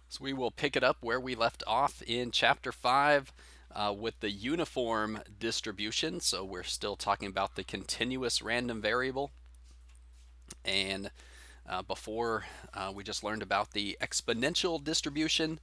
So we will pick it up where we left off in Chapter 5 with the uniform distribution. So we're still talking about the continuous random variable. And before we just learned about the exponential distribution,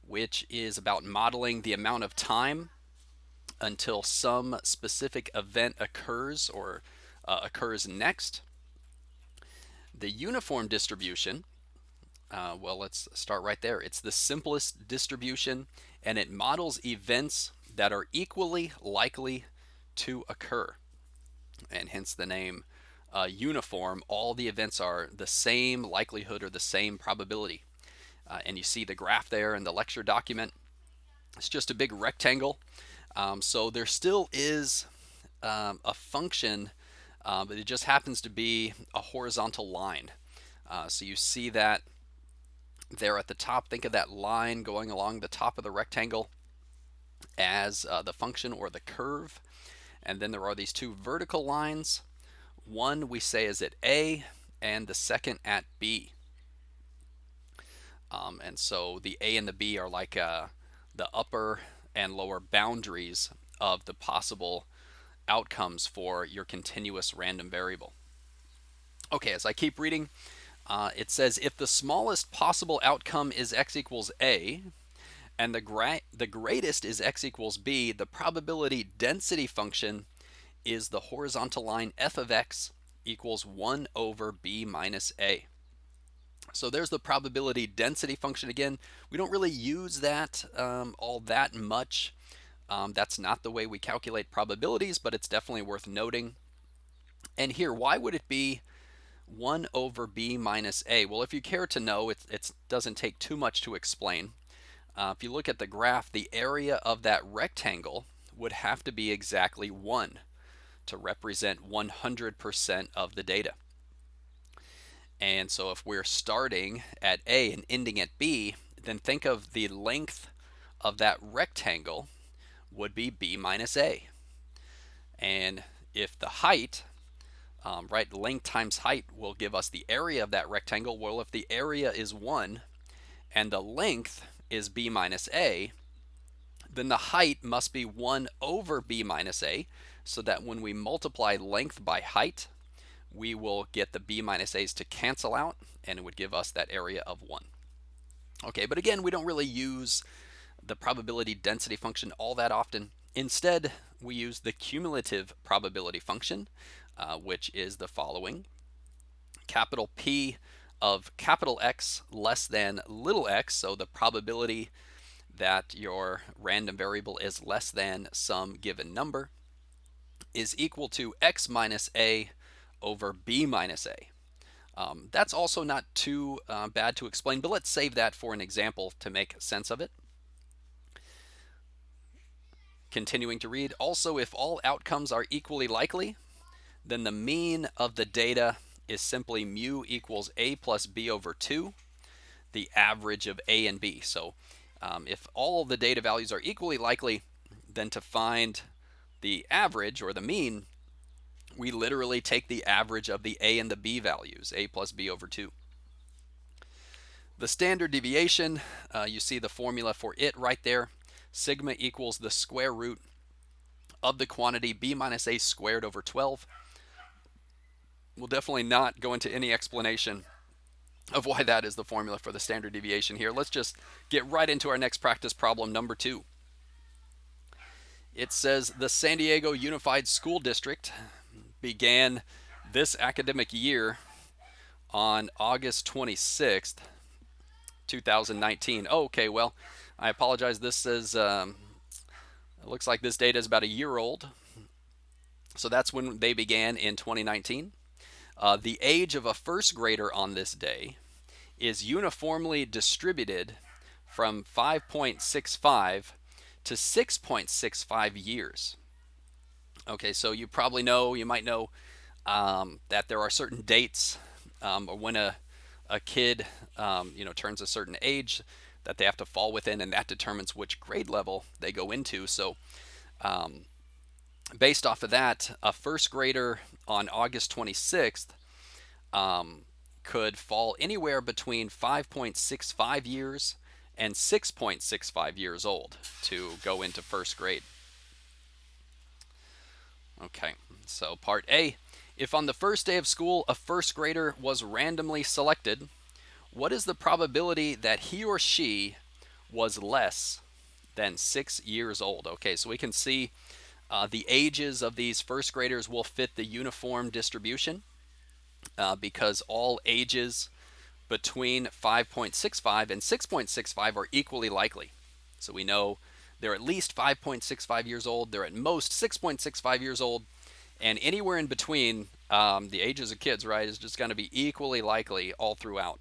which is about modeling the amount of time until some specific event occurs or occurs next. The uniform distribution, well, let's start right there. It's the simplest distribution, and it models events that are equally likely to occur, and hence the name uniform. All the events are the same likelihood or the same probability. And you see the graph there in the lecture document. It's just a big rectangle. So there still is a function, but it just happens to be a horizontal line. So you see that there at the top. Think of that line going along the top of the rectangle as the function or the curve. And then there are these two vertical lines. One we say is at A and the second at B. And so the A and the B are like the upper and lower boundaries of the possible outcomes for your continuous random variable. Okay, as I keep reading, it says if the smallest possible outcome is x equals A, and the greatest is x equals b, the probability density function is the horizontal line f of x equals 1 over b minus a. So there's the probability density function again. We don't really use that all that much. That's not the way we calculate probabilities, but it's definitely worth noting. And here, why would it be 1 over b minus a? Well, if you care to know, it doesn't take too much to explain. If you look at the graph, the area of that rectangle would have to be exactly 1 to represent 100% of the data. And so if we're starting at A and ending at B, then think of the length of that rectangle would be B minus A. And if the height, right, length times height will give us the area of that rectangle. Well, if the area is 1 and the length is B minus A, then the height must be 1 over b minus a, so that when we multiply length by height, we will get the b minus a's to cancel out, and it would give us that area of 1. Okay, but again, we don't really use the probability density function all that often. Instead, we use the cumulative probability function, which is the following. Capital P of capital X less than little x, so the probability that your random variable is less than some given number, is equal to x minus a over b minus a. That's also not too bad to explain, but let's save that for an example to make sense of it. Continuing to read, also if all outcomes are equally likely, then the mean of the data is simply mu equals a plus b over 2, the average of a and b. So if all the data values are equally likely, then to find the average or the mean, we literally take the average of the a and the b values, a plus b over 2. The standard deviation, you see the formula for it right there. Sigma equals the square root of the quantity b minus a squared over 12. We'll definitely not go into any explanation of why that is the formula for the standard deviation here. Let's just get right into our next practice problem, number 2. It says the San Diego Unified School District began this academic year on August 26th, 2019. Oh, okay, well, I apologize. This is, it looks like this data is about a year old. So that's when they began in 2019. The age of a first grader on this day is uniformly distributed from 5.65 to 6.65 years. Okay, so you probably know, you might know that there are certain dates when a kid turns a certain age that they have to fall within, and that determines which grade level they go into. So based off of that, a first grader on August 26th could fall anywhere between 5.65 years and 6.65 years old to go into first grade. Okay, so part A. If on the first day of school a first grader was randomly selected, what is the probability that he or she was less than 6 years old? Okay, so we can see the ages of these first graders will fit the uniform distribution because all ages between 5.65 and 6.65 are equally likely. So we know they're at least 5.65 years old, they're at most 6.65 years old, and anywhere in between, the ages of kids, right, is just going to be equally likely all throughout.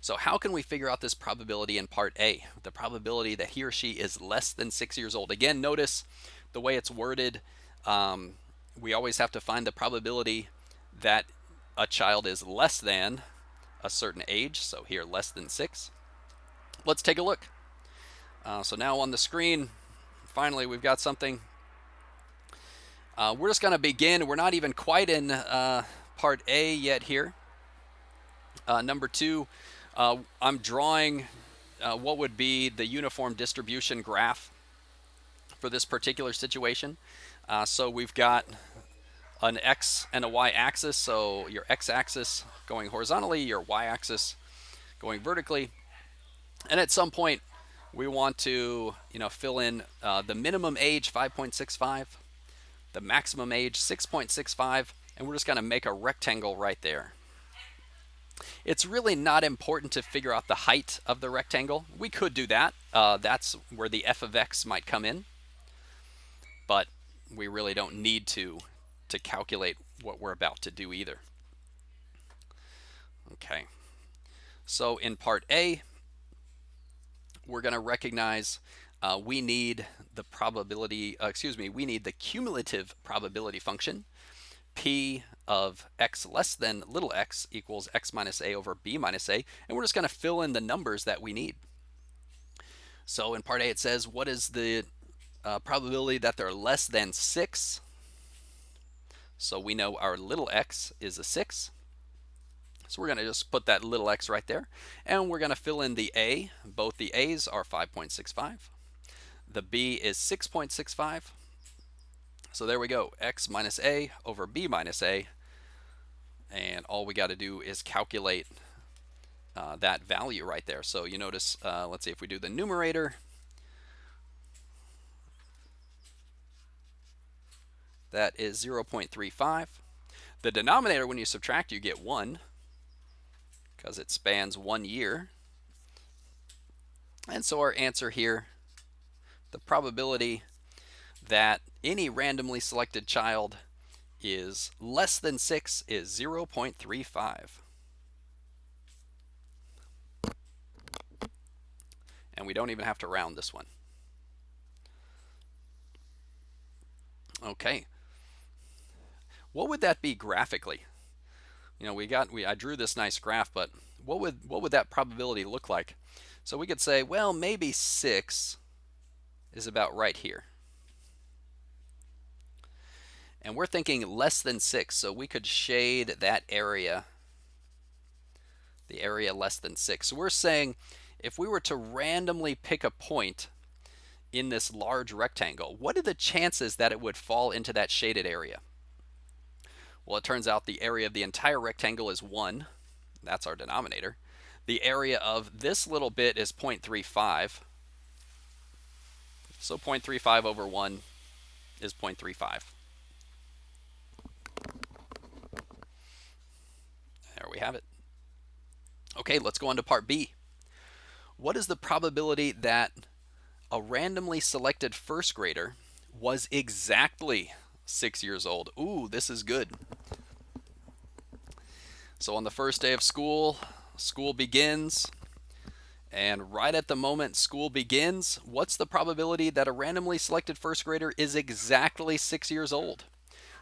So how can we figure out this probability in part A? The probability that he or she is less than 6 years old. Again, notice the way it's worded. We always have to find the probability that a child is less than a certain age. So here, less than 6. Let's take a look. So now on the screen, finally, we've got something. We're just going to begin. We're not even quite in part A yet here. Number 2, I'm drawing what would be the uniform distribution graph for this particular situation. So we've got an X and a Y axis. So your X axis going horizontally, your Y axis going vertically. And at some point, we want to fill in the minimum age 5.65, the maximum age 6.65, and we're just going to make a rectangle right there. It's really not important to figure out the height of the rectangle. We could do that. That's where the f of x might come in. But we really don't need to calculate what we're about to do either. Okay. So in part A, we're going to recognize we need the probability, we need the cumulative probability function. P of x less than little x equals x minus a over b minus a, and we're just going to fill in the numbers that we need. So in part A it says, what is the probability that they're less than 6? So we know our little x is a 6. So we're going to just put that little x right there, and we're going to fill in the a. Both the a's are 5.65. The b is 6.65. So there we go, x minus a over b minus a. And all we got to do is calculate that value right there. So you notice, let's see if we do the numerator. That is 0.35. The denominator, when you subtract, you get 1 because it spans 1 year. And so our answer here, the probability that any randomly selected child is less than 6 is 0.35. And we don't even have to round this one. Okay. What would that be graphically? I drew this nice graph, but what would that probability look like? So we could say, well, maybe 6 is about right here. And we're thinking less than 6, so we could shade that area, the area less than 6. So we're saying if we were to randomly pick a point in this large rectangle, what are the chances that it would fall into that shaded area? Well, it turns out the area of the entire rectangle is 1. That's our denominator. The area of this little bit is 0.35. So 0.35 over 1 is 0.35. There we have it. Okay, let's go on to part B. What is the probability that a randomly selected first grader was exactly 6 years old? Ooh, this is good. So on the first day of school, school begins. And right at the moment school begins, what's the probability that a randomly selected first grader is exactly 6 years old?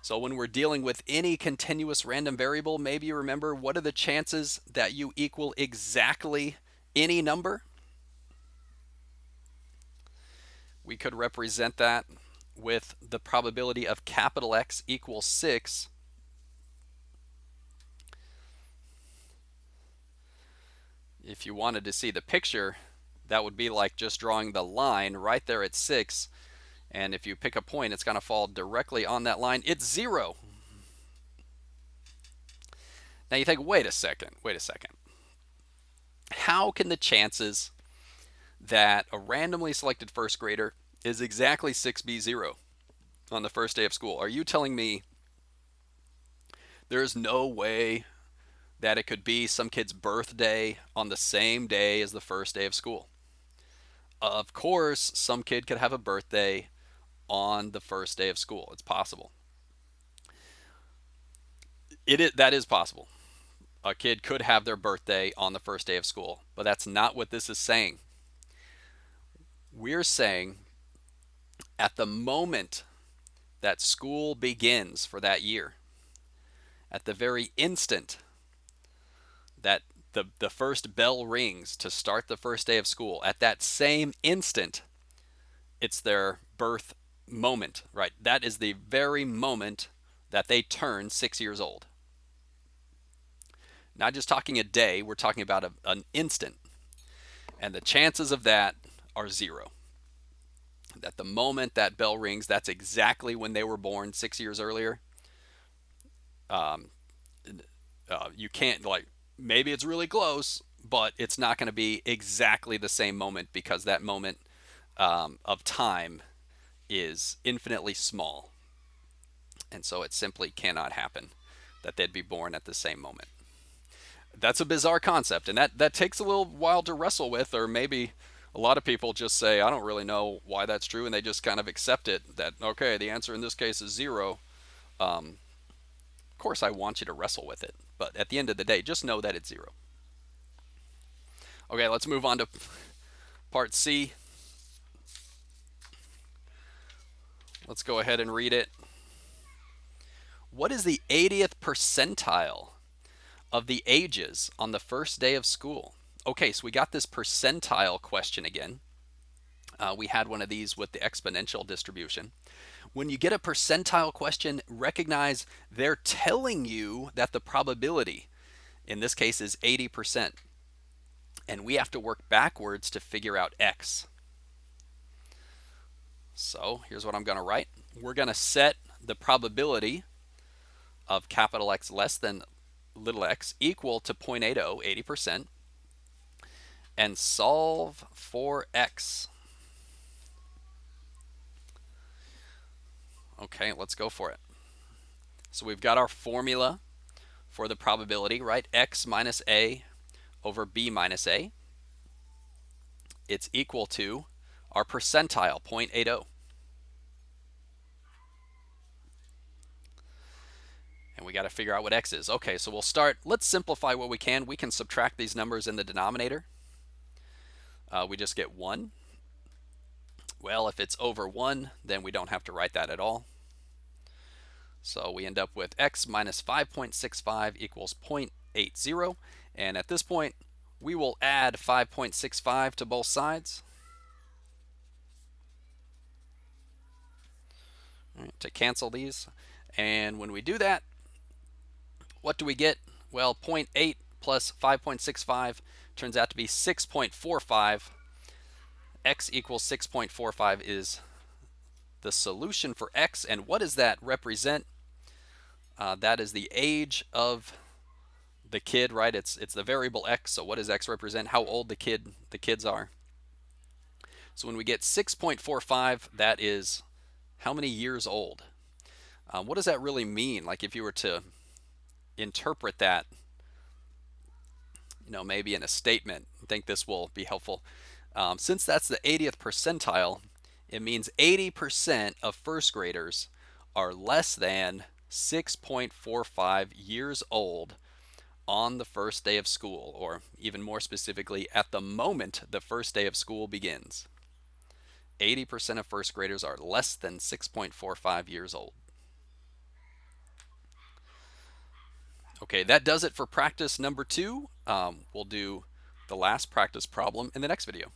So when we're dealing with any continuous random variable, maybe you remember, what are the chances that you equal exactly any number? We could represent that with the probability of capital X equals 6. If you wanted to see the picture, that would be like just drawing the line right there at 6. And if you pick a point, it's going to fall directly on that line. It's 0. Now you think, wait a second. How can the chances that a randomly selected first grader is exactly 6B0 on the first day of school? Are you telling me there's no way that it could be some kid's birthday on the same day as the first day of school? Of course, some kid could have a birthday on the first day of school. It's possible. That is possible. A kid could have their birthday on the first day of school, but that's not what this is saying. We're saying at the moment that school begins for that year, at the very instant that the first bell rings to start the first day of school, at that same instant, it's their birth moment, right? That is the very moment that they turn 6 years old. Not just talking a day, we're talking about an instant. And the chances of that are 0. That the moment that bell rings, that's exactly when they were born 6 years earlier. You can't, like, maybe it's really close, but it's not going to be exactly the same moment because that moment of time is infinitely small. And so it simply cannot happen that they'd be born at the same moment. That's a bizarre concept, and that takes a little while to wrestle with, or maybe a lot of people just say, I don't really know why that's true, and they just kind of accept it that, okay, the answer in this case is 0. Of course, I want you to wrestle with it, but at the end of the day, just know that it's 0. Okay, let's move on to part C. Let's go ahead and read it. What is the 80th percentile of the ages on the first day of school? Okay, so we got this percentile question again. We had one of these with the exponential distribution. When you get a percentile question, recognize they're telling you that the probability, in this case, is 80%. And we have to work backwards to figure out x. So here's what I'm going to write. We're going to set the probability of capital X less than little x equal to 0.80, 80%, and solve for x. Okay, let's go for it. So we've got our formula for the probability, right? X minus A over B minus A. It's equal to our percentile, 0.80. And we got to figure out what x is. Okay, so we'll start. Let's simplify what we can. We can subtract these numbers in the denominator. We just get 1. Well, if it's over 1, then we don't have to write that at all. So we end up with x minus 5.65 equals 0.80. And at this point, we will add 5.65 to both sides. All right, to cancel these. And when we do that, what do we get? Well, 0.8 plus 5.65 turns out to be 6.45. X equals 6.45 is the solution for x. And what does that represent? That is the age of the kid, right? It's the variable x. So what does x represent? How old the kids are. So when we get 6.45, that is how many years old? What does that really mean? Like if you were to interpret that, maybe in a statement, I think this will be helpful. Since that's the 80th percentile, it means 80% of first graders are less than 6.45 years old on the first day of school, or even more specifically, at the moment the first day of school begins. 80% of first graders are less than 6.45 years old. Okay, that does it for practice number 2. We'll do the last practice problem in the next video.